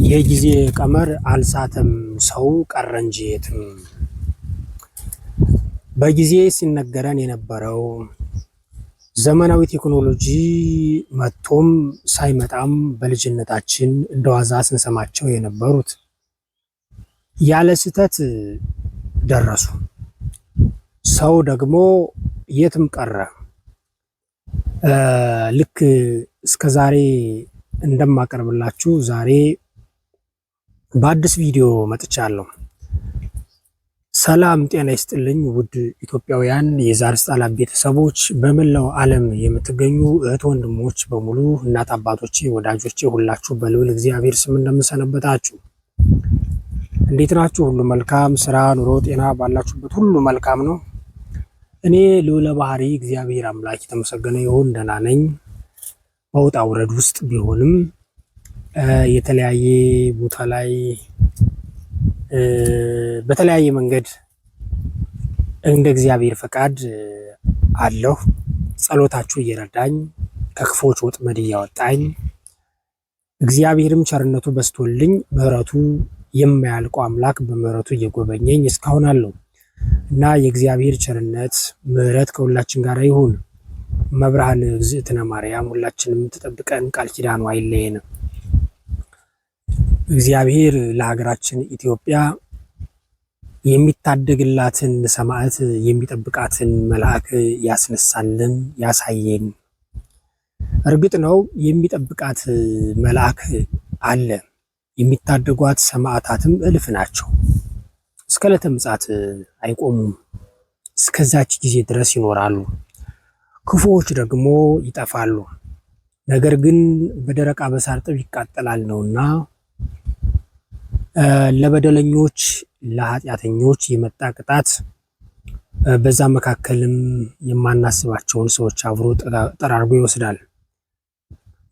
የጊዜ ቀመር አልሳተም ሰው ቀረ እንጂ የትም። በጊዜ ሲነገረን የነበረው ዘመናዊ ቴክኖሎጂ መጥቶም ሳይመጣም በልጅነታችን እንደዋዛ ስንሰማቸው የነበሩት ያለ ስህተት ደረሱ። ሰው ደግሞ የትም ቀረ። ልክ እስከዛሬ እንደማቀርብላችሁ ዛሬ በአዲስ ቪዲዮ መጥቻለሁ። ሰላም ጤና ይስጥልኝ ውድ ኢትዮጵያውያን የዛሪስ ጣላ ቤተሰቦች፣ በመላው ዓለም የምትገኙ እህት ወንድሞች በሙሉ፣ እናት አባቶቼ፣ ወዳጆቼ ሁላችሁ በልዑል እግዚአብሔር ስም እንደምሰነበታችሁ እንዴት ናችሁ? ሁሉ መልካም፣ ስራ፣ ኑሮ፣ ጤና ባላችሁበት ሁሉ መልካም ነው። እኔ ልዑለ ባህሪ እግዚአብሔር አምላክ የተመሰገነ ይሁን ደህና ነኝ። በውጣ ውረድ ውስጥ ቢሆንም የተለያየ ቦታ ላይ በተለያየ መንገድ እንደ እግዚአብሔር ፈቃድ አለሁ። ጸሎታችሁ እየረዳኝ ከክፎች ወጥመድ እያወጣኝ እግዚአብሔርም ቸርነቱ በስቶልኝ ምሕረቱ የማያልቀው አምላክ በምሕረቱ እየጎበኘኝ እስካሁን አለሁ እና የእግዚአብሔር ቸርነት ምሕረት ከሁላችን ጋር ይሁን። መብርሃን እግዝእትነ ማርያም ሁላችንም ተጠብቀን ቃል ኪዳኑ አይለየን። እግዚአብሔር ለሀገራችን ኢትዮጵያ የሚታደግላትን ሰማዕት የሚጠብቃትን መልአክ ያስነሳልን ያሳየን። እርግጥ ነው የሚጠብቃት መልአክ አለ። የሚታደጓት ሰማዕታትም እልፍ ናቸው። እስከ ዕለተ ምጽአት አይቆሙም። እስከዛች ጊዜ ድረስ ይኖራሉ። ክፉዎች ደግሞ ይጠፋሉ። ነገር ግን በደረቅ አበሳ እርጥብ ይቃጠላል ነውና ለበደለኞች ለኃጢአተኞች የመጣ ቅጣት በዛ መካከልም የማናስባቸውን ሰዎች አብሮ ጠራርጎ ይወስዳል።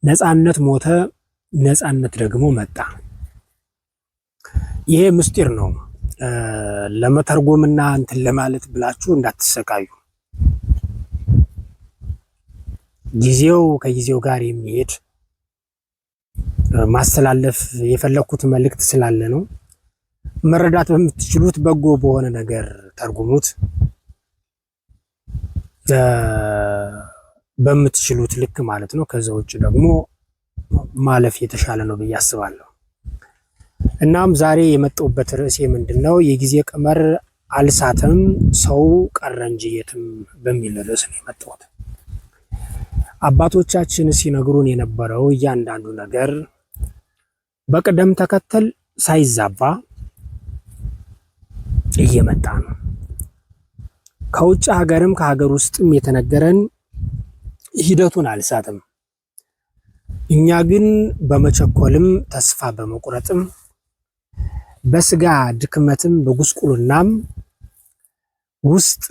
ነፃነት ሞተ፣ ነፃነት ደግሞ መጣ። ይሄ ምስጢር ነው። ለመተርጎምና እንትን ለማለት ብላችሁ እንዳትሰቃዩ። ጊዜው ከጊዜው ጋር የሚሄድ ማስተላለፍ የፈለኩት መልእክት ስላለ ነው። መረዳት በምትችሉት በጎ በሆነ ነገር ተርጉሙት፣ በምትችሉት ልክ ማለት ነው። ከዛ ውጭ ደግሞ ማለፍ የተሻለ ነው ብዬ አስባለሁ። እናም ዛሬ የመጣሁበት ርዕሴ ምንድነው? የጊዜ ቀመር አልሳተም ሰው ቀረ እንጂ የትም በሚል ርዕስ ነው የመጣሁት። አባቶቻችን ሲነግሩን የነበረው እያንዳንዱ ነገር በቅደም ተከተል ሳይዛባ እየመጣ ነው። ከውጭ ሀገርም ከሀገር ውስጥም የተነገረን ሂደቱን አልሳትም። እኛ ግን በመቸኮልም ተስፋ በመቁረጥም በስጋ ድክመትም በጉስቁልናም ውስጥ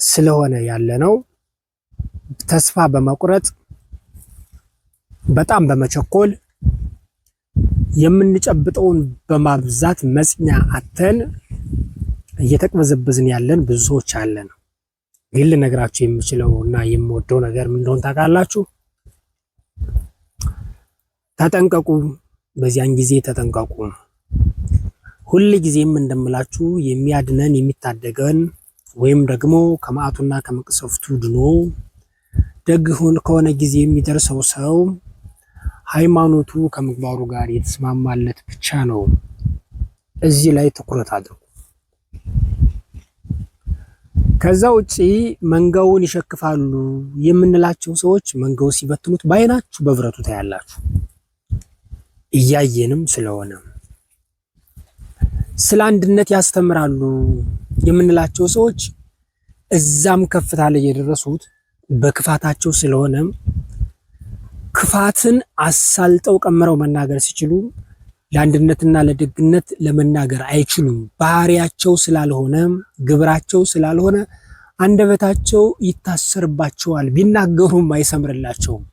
ስለሆነ ያለነው ተስፋ በመቁረጥ በጣም በመቸኮል የምንጨብጠውን በማብዛት መጽኛ አተን እየተቅበዘበዝን ያለን ብዙ ሰዎች አለን። ግን ልነግራችሁ የምችለው እና የምወደው ነገር ምን እንደሆነ ታውቃላችሁ? ተጠንቀቁ። በዚያን ጊዜ ተጠንቀቁ። ሁል ጊዜም እንደምላችሁ የሚያድነን የሚታደገን ወይም ደግሞ ከመዓቱና ከመቅሰፍቱ ድኖ ደግ ከሆነ ጊዜ የሚደርሰው ሰው ሃይማኖቱ ከምግባሩ ጋር የተስማማለት ብቻ ነው። እዚህ ላይ ትኩረት አድርጉ። ከዛ ውጪ መንጋውን ይሸክፋሉ የምንላቸው ሰዎች መንጋው ሲበትኑት ባይናችሁ በብረቱ ታያላችሁ። እያየንም ስለሆነ ስለ አንድነት ያስተምራሉ የምንላቸው ሰዎች እዛም ከፍታ ላይ የደረሱት በክፋታቸው ስለሆነ ክፋትን አሳልጠው ቀምረው መናገር ሲችሉ ለአንድነትና ለደግነት ለመናገር አይችሉም። ባህሪያቸው ስላልሆነ ግብራቸው ስላልሆነ አንደበታቸው ይታሰርባቸዋል። ቢናገሩም አይሰምርላቸውም።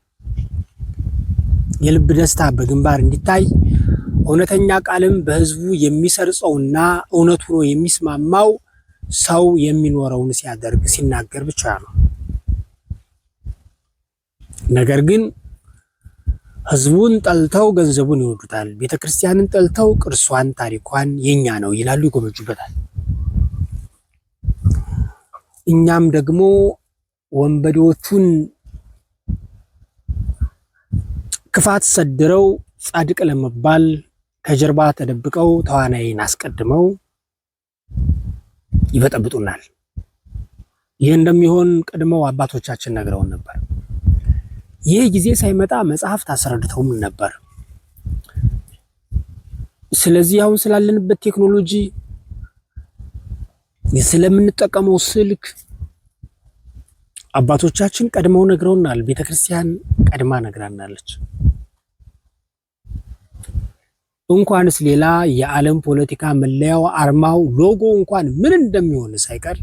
የልብ ደስታ በግንባር እንዲታይ እውነተኛ ቃልም በህዝቡ የሚሰርጸውና እውነቱ ነው የሚስማማው ሰው የሚኖረውን ሲያደርግ ሲናገር ብቻ ነው። ነገር ግን ህዝቡን ጠልተው ገንዘቡን ይወዱታል፣ ቤተክርስቲያንን ጠልተው ቅርሷን ታሪኳን የኛ ነው ይላሉ፣ ይጎመጁበታል። እኛም ደግሞ ወንበዴዎቹን ክፋት ሰድረው ጻድቅ ለመባል ከጀርባ ተደብቀው ተዋናይን አስቀድመው ይበጠብጡናል። ይህ እንደሚሆን ቀድመው አባቶቻችን ነግረውን ነበር። ይህ ጊዜ ሳይመጣ መጽሐፍት አስረድተውም ነበር። ስለዚህ አሁን ስላለንበት ቴክኖሎጂ፣ ስለምንጠቀመው ስልክ አባቶቻችን ቀድመው ነግረውናል። ቤተክርስቲያን ቀድማ ነግራናለች። እንኳንስ ሌላ የዓለም ፖለቲካ መለያው አርማው ሎጎ እንኳን ምን እንደሚሆን ሳይቀር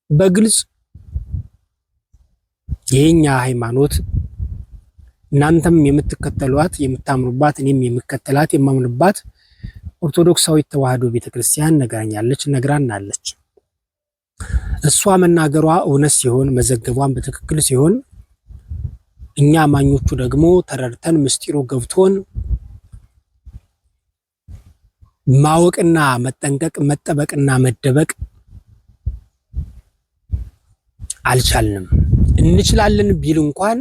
በግልጽ የኛ ሃይማኖት እናንተም የምትከተሏት የምታምኑባት እኔም የምከተላት የማምንባት ኦርቶዶክሳዊት ተዋህዶ ቤተክርስቲያን ነግራናለች። እሷ መናገሯ እውነት ሲሆን መዘገቧን በትክክል ሲሆን እኛ አማኞቹ ደግሞ ተረድተን ምስጢሩ ገብቶን ማወቅና መጠንቀቅ መጠበቅና መደበቅ አልቻልንም። እንችላለን ቢል እንኳን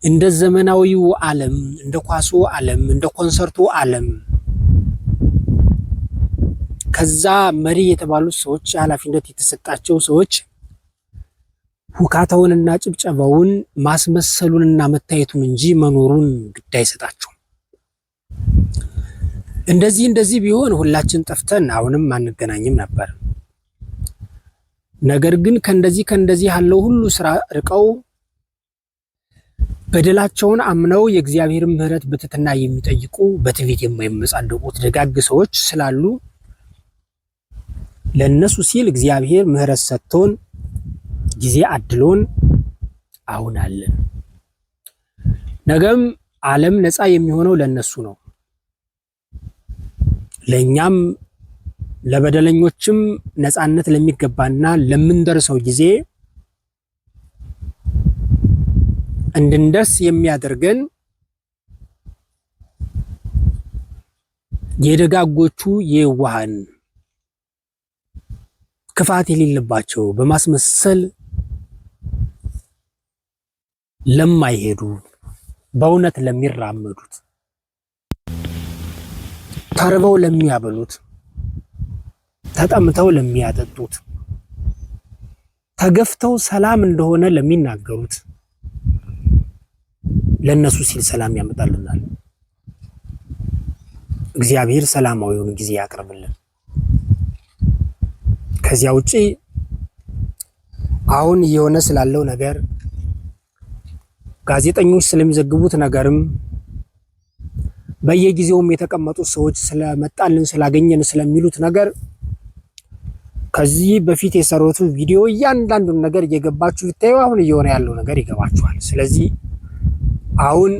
እንደ ዘመናዊው ዓለም እንደ ኳሱ ዓለም እንደ ኮንሰርቱ ዓለም ከዛ መሪ የተባሉት ሰዎች ኃላፊነት የተሰጣቸው ሰዎች ሁካታውንና ጭብጨባውን ማስመሰሉንና መታየቱን እንጂ መኖሩን ግድ አይሰጣቸውም። እንደዚህ ቢሆን ሁላችን ጠፍተን አሁንም አንገናኝም ነበር። ነገር ግን ከእንደዚህ ያለው ሁሉ ስራ ርቀው በደላቸውን አምነው የእግዚአብሔርን ምሕረት በትህትና የሚጠይቁ በትዕቢት የማይመጻደቁት ደጋግ ሰዎች ስላሉ ለነሱ ሲል እግዚአብሔር ምሕረት ሰጥቶን ጊዜ አድሎን አሁን አለን። ነገም ዓለም ነፃ የሚሆነው ለነሱ ነው። ለኛም ለበደለኞችም ነፃነት ለሚገባና ለምንደርሰው ጊዜ እንድንደርስ የሚያደርገን የደጋጎቹ የዋሃን ክፋት የሌለባቸው በማስመሰል ለማይሄዱ በእውነት ለሚራመዱት ተርበው ለሚያበሉት ተጠምተው ለሚያጠጡት ተገፍተው ሰላም እንደሆነ ለሚናገሩት ለነሱ ሲል ሰላም ያመጣልናል። እግዚአብሔር ሰላማዊውን ጊዜ ያቅርብልን። ከዚያ ውጪ አሁን እየሆነ ስላለው ነገር ጋዜጠኞች ስለሚዘግቡት ነገርም በየጊዜውም የተቀመጡት ሰዎች ስለመጣልን ስላገኘን ስለሚሉት ነገር ከዚህ በፊት የሰሩት ቪዲዮ እያንዳንዱን ነገር እየገባችሁ ብታዩ አሁን እየሆነ ያለው ነገር ይገባችኋል። ስለዚህ አሁን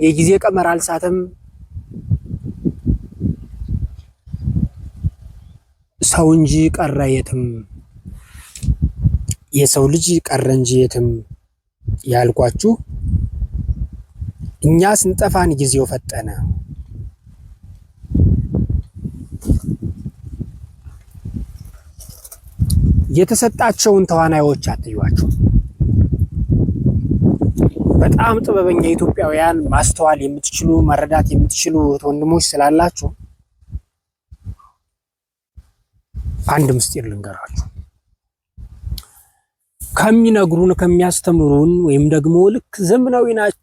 የጊዜ ቀመር አልሳተም። ሰው እንጂ ቀረ የትም፣ የሰው ልጅ ቀረ እንጂ የትም ያልኳችሁ እኛ ስንጠፋን ጊዜው ፈጠነ። የተሰጣቸውን ተዋናዮች አትዩዋቸው። በጣም ጥበበኛ ኢትዮጵያውያን ማስተዋል የምትችሉ መረዳት የምትችሉ ወንድሞች ስላላችሁ አንድ ምስጢር ልንገራችሁ። ከሚነግሩን ከሚያስተምሩን ወይም ደግሞ ልክ ዘመናዊነት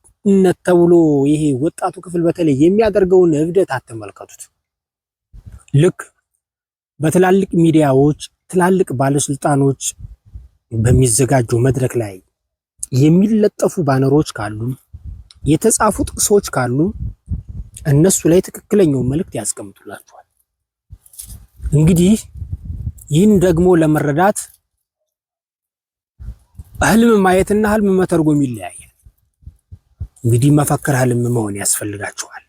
ተብሎ ይሄ ወጣቱ ክፍል በተለይ የሚያደርገውን እብደት አትመልከቱት። ልክ በትላልቅ ሚዲያዎች ትላልቅ ባለስልጣኖች በሚዘጋጁ መድረክ ላይ የሚለጠፉ ባነሮች ካሉ የተጻፉ ጥቅሶች ካሉ እነሱ ላይ ትክክለኛው መልእክት ያስቀምጡላችኋል። እንግዲህ ይህን ደግሞ ለመረዳት ህልም ማየትና ህልም መተርጎም ይለያያል። እንግዲህ መፈክር ህልም መሆን ያስፈልጋችኋል።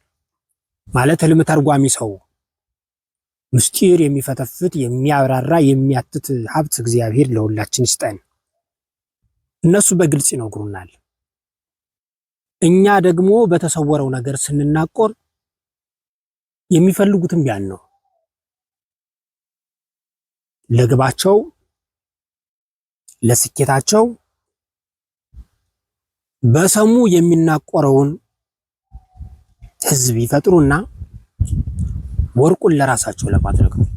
ማለት ህልም ተርጓሚ ሰው ምስጢር የሚፈተፍት የሚያብራራ የሚያትት ሀብት እግዚአብሔር ለሁላችን ይስጠን። እነሱ በግልጽ ይነግሩናል። እኛ ደግሞ በተሰወረው ነገር ስንናቆር የሚፈልጉትም ያን ነው። ለግባቸው፣ ለስኬታቸው በሰሙ የሚናቆረውን ህዝብ ይፈጥሩና ወርቁን ለራሳቸው ለማድረግ ነው።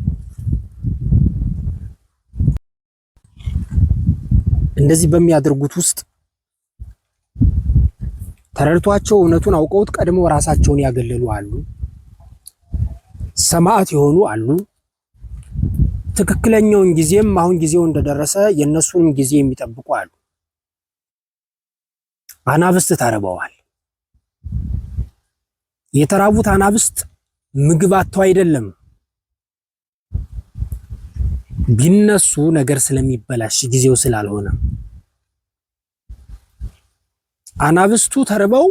እንደዚህ በሚያደርጉት ውስጥ ተረድቷቸው እውነቱን አውቀውት ቀድመው ራሳቸውን ያገለሉ አሉ። ሰማዕት የሆኑ አሉ። ትክክለኛውን ጊዜም አሁን ጊዜው እንደደረሰ የነሱንም ጊዜ የሚጠብቁ አሉ። አናብስት ተርበዋል። የተራቡት አናብስት ምግብ አጥተው አይደለም፣ ቢነሱ ነገር ስለሚበላሽ ጊዜው ስላልሆነ። አናብስቱ ተርበው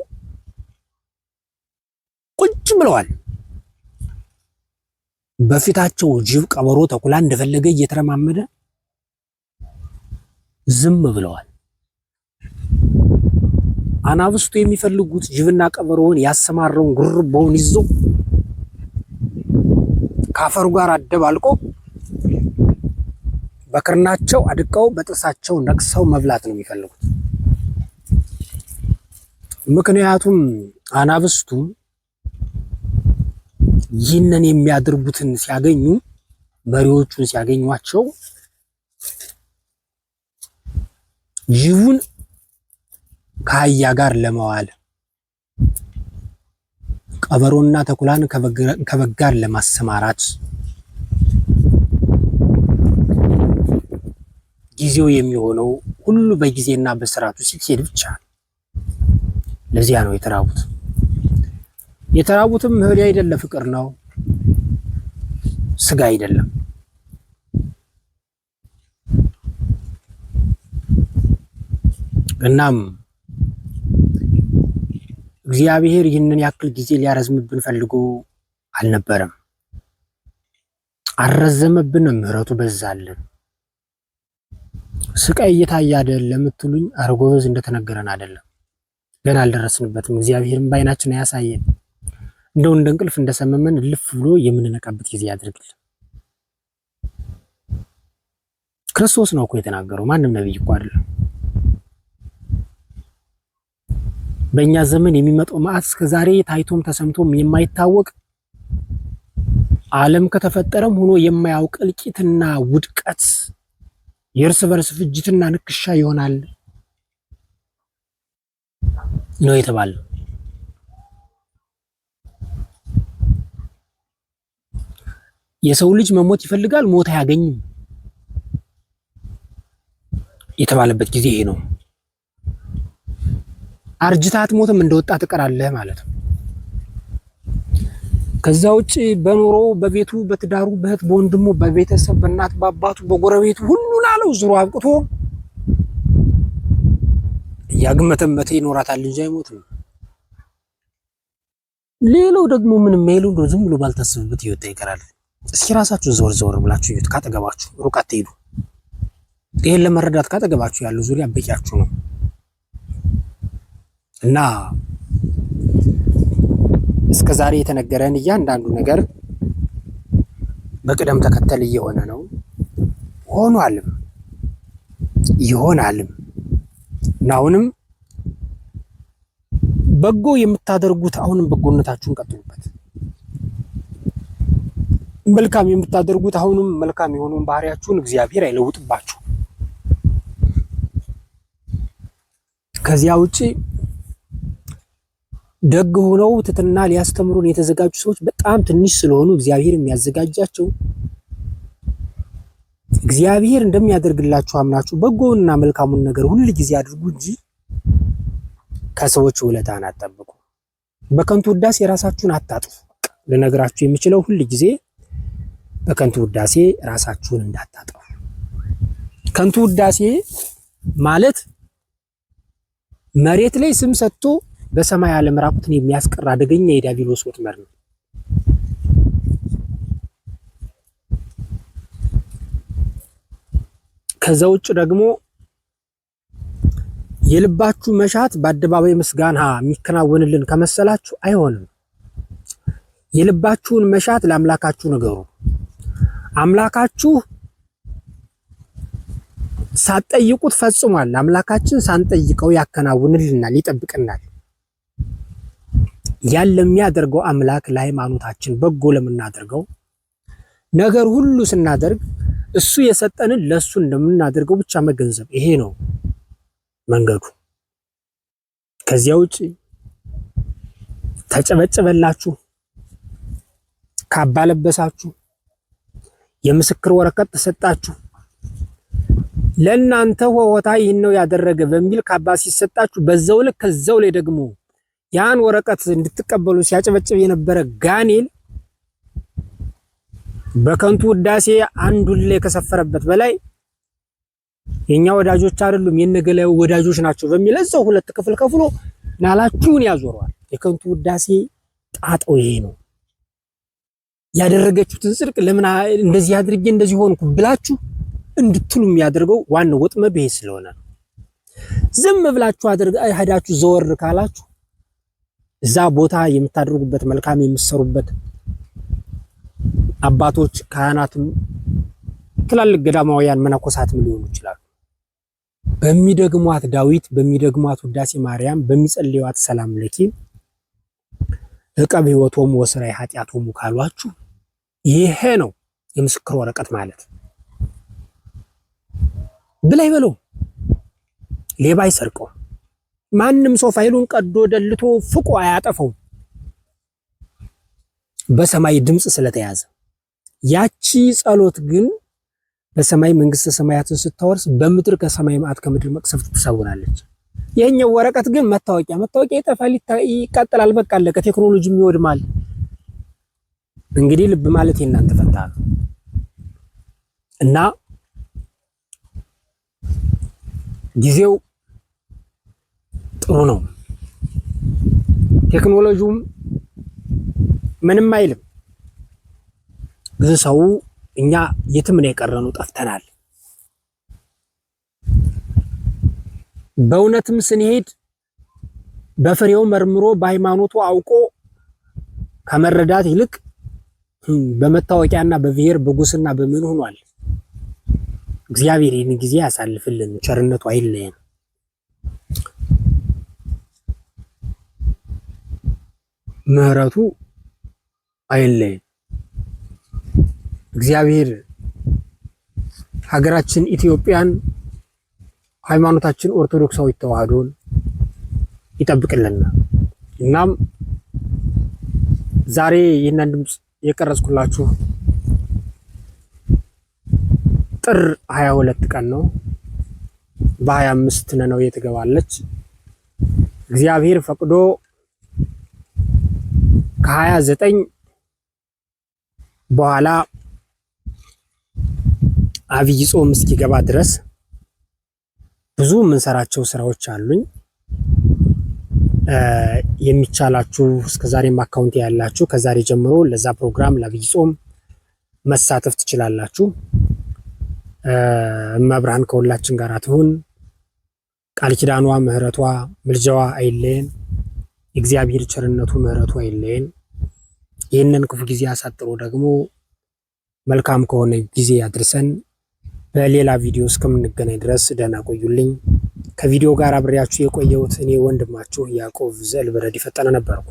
ቁጭ ብለዋል። በፊታቸው ጅብ፣ ቀበሮ፣ ተኩላ እንደፈለገ እየተረማመደ ዝም ብለዋል። አናብስቱ የሚፈልጉት ጅብና ቀበሮውን ያሰማረውን ጉርቦውን ይዞ ካፈሩ ጋር አደባልቆ በክርናቸው አድቀው በጥርሳቸው ነክሰው መብላት ነው የሚፈልጉት። ምክንያቱም አናብስቱ ይህንን የሚያደርጉትን ሲያገኙ፣ መሪዎቹን ሲያገኟቸው ጅቡን ከአህያ ጋር ለመዋል፣ ቀበሮና ተኩላን ከበግ ጋር ለማሰማራት ጊዜው የሚሆነው ሁሉ በጊዜና በስርዓቱ ሲሄድ ብቻ። ለዚያ ነው የተራቡት። የተራቡትም እህል አይደለም፣ ፍቅር ነው፣ ስጋ አይደለም። እናም እግዚአብሔር ይህንን ያክል ጊዜ ሊያረዝምብን ፈልጎ አልነበረም። አረዘመብን፣ ምሕረቱ በዛልን። ስቃይ እየታየ አይደለም ለምትሉኝ፣ ኧረ ጎበዝ እንደተነገረን አይደለም፣ ገና አልደረስንበትም። እግዚአብሔርም በዓይናችን ያሳየን። እንደው እንደ እንቅልፍ እንደሰመመን ልፍ ብሎ የምንነቃበት ጊዜ ያድርግልን። ክርስቶስ ነው እኮ የተናገረው፣ ማንም ነብይ እኮ አይደለም። በእኛ ዘመን የሚመጣው መዓት እስከዛሬ ታይቶም ተሰምቶም የማይታወቅ ዓለም ከተፈጠረም ሆኖ የማያውቅ እልቂትና ውድቀት፣ የእርስ በርስ ፍጅትና ንክሻ ይሆናል ነው የተባለው። የሰው ልጅ መሞት ይፈልጋል፣ ሞት አያገኝም የተባለበት ጊዜ ይሄ ነው። አርጅታት ሞትም እንደወጣ ትቀራለህ ማለት ነው። ከዛ ውጪ በኑሮ በቤቱ በትዳሩ በእህት በወንድሙ በቤተሰብ በእናት በአባቱ በጎረቤቱ ሁሉ ላለው ዙሮ አብቅቶ ያግመተመተ ይኖራታል እንጂ አይሞትም። ሌላው ደግሞ ምንም ሜሉ ዝም ብሎ ባልታሰበበት ይወጣ ይቀራል። እስኪ ራሳችሁን ዘወር ዘወር ብላችሁ እዩት። ካጠገባችሁ ሩቅ አትሄዱ። ይሄን ለመረዳት ካጠገባችሁ ያለው ዙሪያ በቂያችሁ ነው። እና እስከዛሬ የተነገረን እያንዳንዱ ነገር በቅደም ተከተል እየሆነ ነው፣ ሆኗልም ይሆናልም። እና አሁንም በጎ የምታደርጉት አሁንም በጎነታችሁን ቀጥሉበት። መልካም የምታደርጉት አሁንም መልካም የሆነውን ባህሪያችሁን እግዚአብሔር አይለውጥባችሁ። ከዚያ ውጪ ደግ ሆነው ትትና ሊያስተምሩን የተዘጋጁ ሰዎች በጣም ትንሽ ስለሆኑ እግዚአብሔር የሚያዘጋጃቸው እግዚአብሔር እንደሚያደርግላችሁ አምናችሁ በጎውንና መልካሙን ነገር ሁሉ ጊዜ አድርጉ እንጂ ከሰዎች ውለታን አትጠብቁ። በከንቱ ውዳሴ ራሳችሁን አታጥፉ። ልነግራችሁ የምችለው ሁሉ ጊዜ በከንቱ ውዳሴ ራሳችሁን እንዳታጠፉ። ከንቱ ውዳሴ ማለት መሬት ላይ ስም ሰጥቶ በሰማይ ዓለም ራቁትን የሚያስቀር አደገኛ የዲያብሎስ ወጥመድ ነው። ከዛ ውጭ ደግሞ የልባችሁ መሻት በአደባባይ ምስጋና የሚከናወንልን ከመሰላችሁ አይሆንም። የልባችሁን መሻት ለአምላካችሁ ንገሩ። አምላካችሁ ሳትጠይቁት ፈጽሟል። አምላካችን ሳንጠይቀው ያከናውንልናል፣ ይጠብቅናል። ያን ለሚያደርገው አምላክ ለሃይማኖታችን በጎ ለምናደርገው ነገር ሁሉ ስናደርግ እሱ የሰጠንን ለሱ እንደምናደርገው ብቻ መገንዘብ፣ ይሄ ነው መንገዱ። ከዚያ ውጪ ተጨበጨበላችሁ፣ ካባ ለበሳችሁ፣ የምስክር ወረቀት ተሰጣችሁ፣ ለእናንተ ሆታ ይህን ነው ያደረገ በሚል ካባ ሲሰጣችሁ በዛው ልክ ከዛው ላይ ደግሞ ያን ወረቀት እንድትቀበሉ ሲያጨበጭብ የነበረ ጋኔል በከንቱ ውዳሴ አንዱን ላይ ከሰፈረበት በላይ የኛ ወዳጆች አይደሉም የነገለው ወዳጆች ናቸው በሚል እዛው ሁለት ክፍል ከፍሎ ናላችሁን ያዞረዋል። የከንቱ ውዳሴ ጣጣው ይሄ ነው። ያደረገችሁትን ጽድቅ ለምን እንደዚህ አድርጌ እንደዚህ ሆንኩ ብላችሁ እንድትሉ የሚያደርገው ዋናው ወጥመዱ ይሄ ስለሆነ ነው። ዝም ብላችሁ ሄዳችሁ ዘወር ካላችሁ እዛ ቦታ የምታደርጉበት መልካም የምትሰሩበት አባቶች ካህናትም ትላልቅ ገዳማውያን መነኮሳትም ሊሆኑ ይችላሉ። በሚደግሟት ዳዊት በሚደግሟት ውዳሴ ማርያም በሚጸልዩት ሰላም ለኪ ዕቀብ ሕይወቶሙ ወሥራይ ኃጢአቶሙ ካሏችሁ ይሄ ነው የምስክር ወረቀት ማለት። ብላይ በለው ሌባ አይሰርቀው። ማንም ሰው ፋይሉን ቀዶ ደልቶ ፍቆ አያጠፈው በሰማይ ድምጽ ስለተያዘ። ያቺ ጸሎት ግን በሰማይ መንግስተ ሰማያትን ስታወርስ በምድር ከሰማይ መዓት ከምድር መቅሰፍት ትሰውራለች። ይሄኛው ወረቀት ግን መታወቂያ ይጠፋል፣ ይቃጠላል፣ በቃ አለቀ። ቴክኖሎጂም ይወድማል። እንግዲህ ልብ ማለት የእናንተ ፈንታ ነው እና ጊዜው ጥሩ ነው። ቴክኖሎጂውም ምንም አይልም። ግን ሰው እኛ የትም ነው የቀረነው፣ ጠፍተናል። በእውነትም ስንሄድ በፍሬው መርምሮ በሃይማኖቱ አውቆ ከመረዳት ይልቅ በመታወቂያና በብሔር በጉስና በምን ሆኗል። እግዚአብሔር ይህን ጊዜ ያሳልፍልን፣ ቸርነቱ አይለየን። ምህረቱ አይለየን። እግዚአብሔር ሀገራችን ኢትዮጵያን ሃይማኖታችን ኦርቶዶክሳዊ ተዋህዶን ይጠብቅልና እናም ዛሬ ይህንን ድምጽ የቀረጽኩላችሁ ጥር 22 ቀን ነው። በ25 ነነዌ ትገባለች። እግዚአብሔር ፈቅዶ ከ29 በኋላ አብይ ጾም እስኪገባ ድረስ ብዙ የምንሰራቸው ስራዎች አሉኝ። የሚቻላችሁ እስከዛሬም አካውንት ያላችሁ ከዛሬ ጀምሮ ለዛ ፕሮግራም ለአብይ ጾም መሳተፍ ትችላላችሁ። እመብርሃን ከሁላችን ጋር ትሁን። ቃል ኪዳኗ ምህረቷ ምልጃዋ አይለየን። የእግዚአብሔር ቸርነቱ ምህረቱ አይለየን። ይህንን ክፉ ጊዜ አሳጥሮ ደግሞ መልካም ከሆነ ጊዜ ያድርሰን። በሌላ ቪዲዮ እስከምንገናኝ ድረስ ደህና ቆዩልኝ። ከቪዲዮ ጋር አብሬያችሁ የቆየሁት እኔ ወንድማችሁ ያዕቆብ ዘእልበረድ ፈጠነ ነበርኩ።